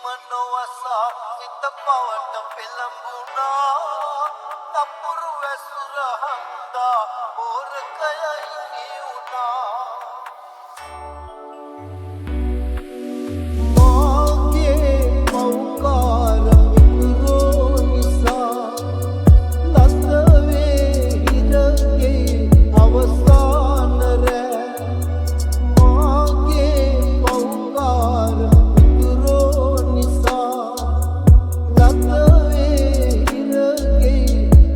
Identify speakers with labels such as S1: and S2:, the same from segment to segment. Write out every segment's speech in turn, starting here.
S1: මනවසා සිත පවට පෙළඹුණා නපුරු වැසුර හන්දා ඕරකයයි නියුණා මාගේ මෞකාර විකුරෝ නිසා ලස්සවේ හිරගේ අවසාන රෑ මාගේ මෞකාර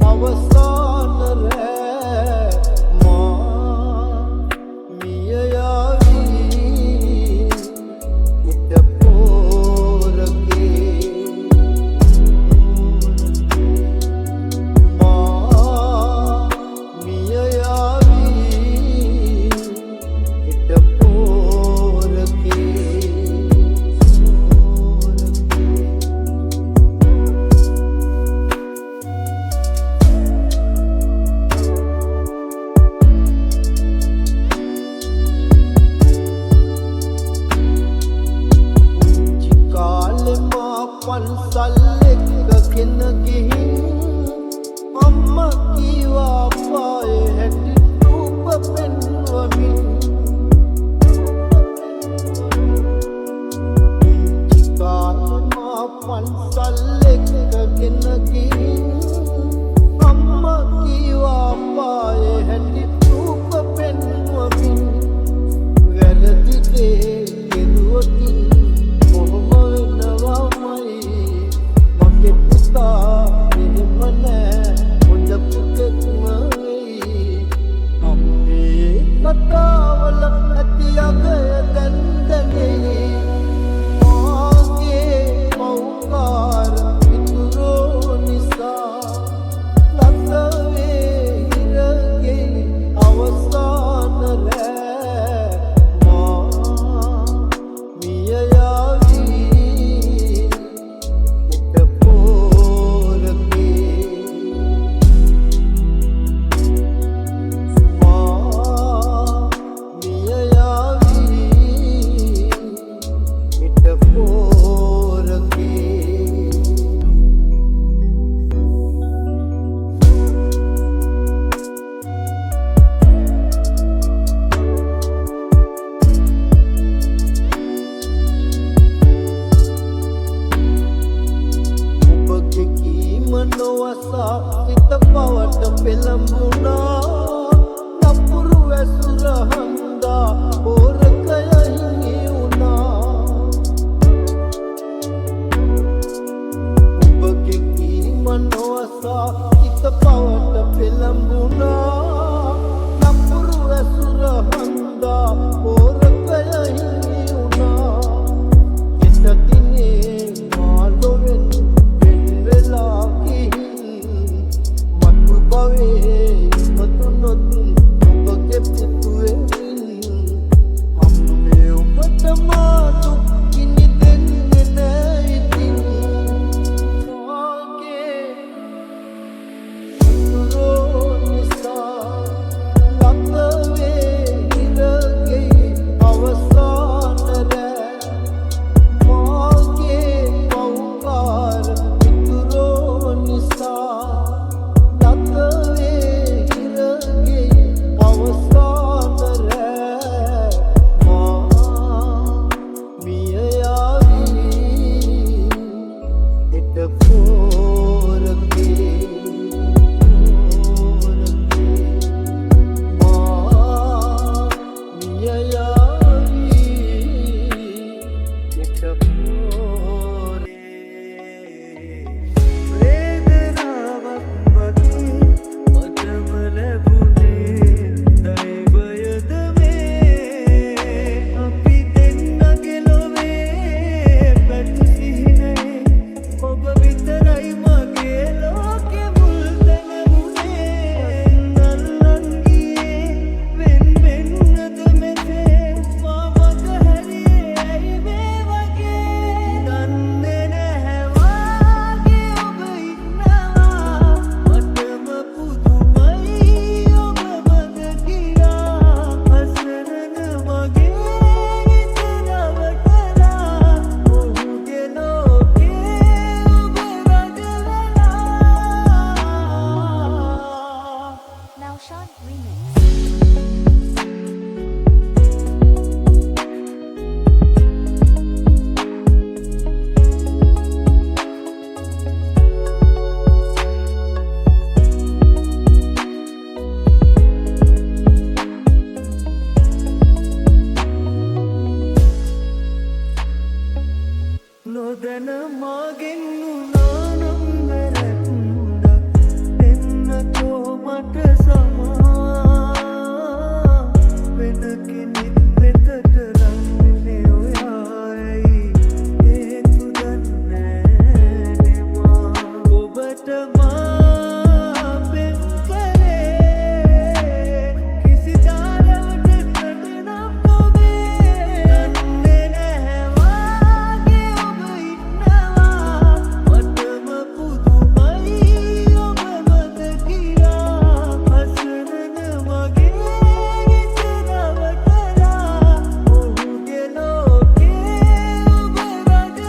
S1: අවසාන රෑ මා මිය යාවී නොදැන මාගෙන් උනානම් වැරැද්දක් දෙන්නකෝ මට සමා වෙන කෙනෙක් වෙතට රන්නේ ඔයායි හේතු දන්නේ නෙමා ඔබට මා පෙම් කළේ කිසි දාරවකට නම් ඔබේ දන්නේ නැහැ වාගේ ඔබ ඉන්නවා මටම පුදුමයි ඔබ මත කියලා හසනන මගේ හිත නවතලා ඔහුගේ ලෝකේ ඔබ රජ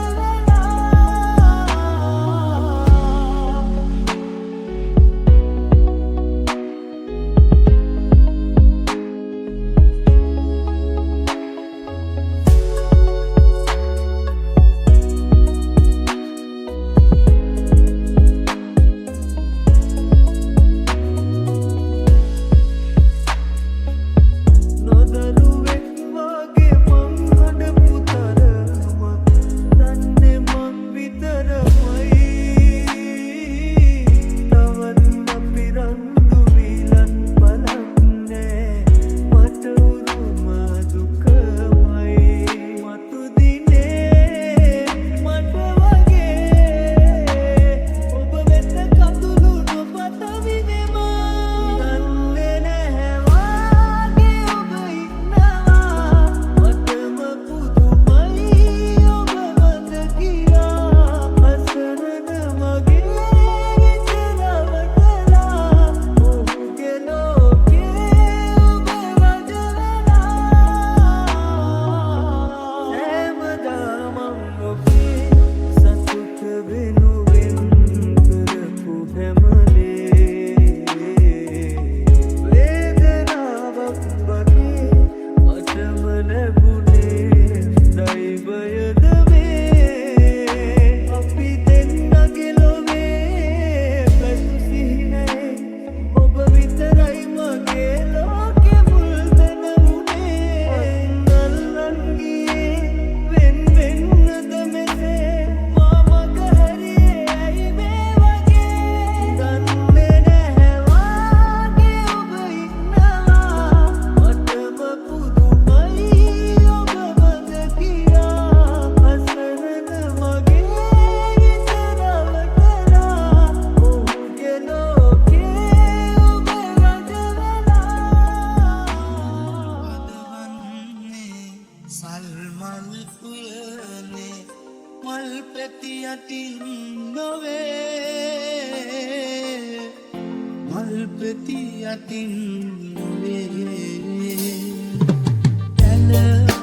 S1: නොදරුවෙක් වගේ මං හඬපු තරම දන්නේ මං විතරමයි තවත් අපි රණ්ඩු විලන් බලන්නේ මට උරුම දුකමයි මතු දිනේ මට වගේ ඔබ වෙත කඳුළු නොපතවි මෙමා දන්නේ නැහැ වාගේ ඔබ ඉන්නවා මටම පුදුමයි ඔබ මත කියලා හසනන මගේ හිත නවතලා ඔහුගේ ලෝකේ ඔබ රජ හැමදාම ඔබේ සතුට වෙනුවෙන් කරපු හැමදේ වේදනාවක් වගේ මටම ලැබුණේ දෛවයද මේ අපි දෙන්නගේ ලොවේ පැතු සිහිනයේ ඔබ විතරයි මගේ ලෝකෙ මුල් තැන වුණේ අල්ලන් ගියේ වෙන් වෙන්නද මෙසේ මා මග හැරියේ ඇයි මේ වගේ දන්නේ නැහැ වාගේ ඔබ ඉන්නවා මටම පුදුමයි ඔබ මත කියලා හසනන මගේ හිත නවතලා ඔහුගේ ලෝකේ ඔබ රජ සල්මල් පුයනේ මල් පැති යටින් නොවේ මල් පැති යටින් නොවේ ඇල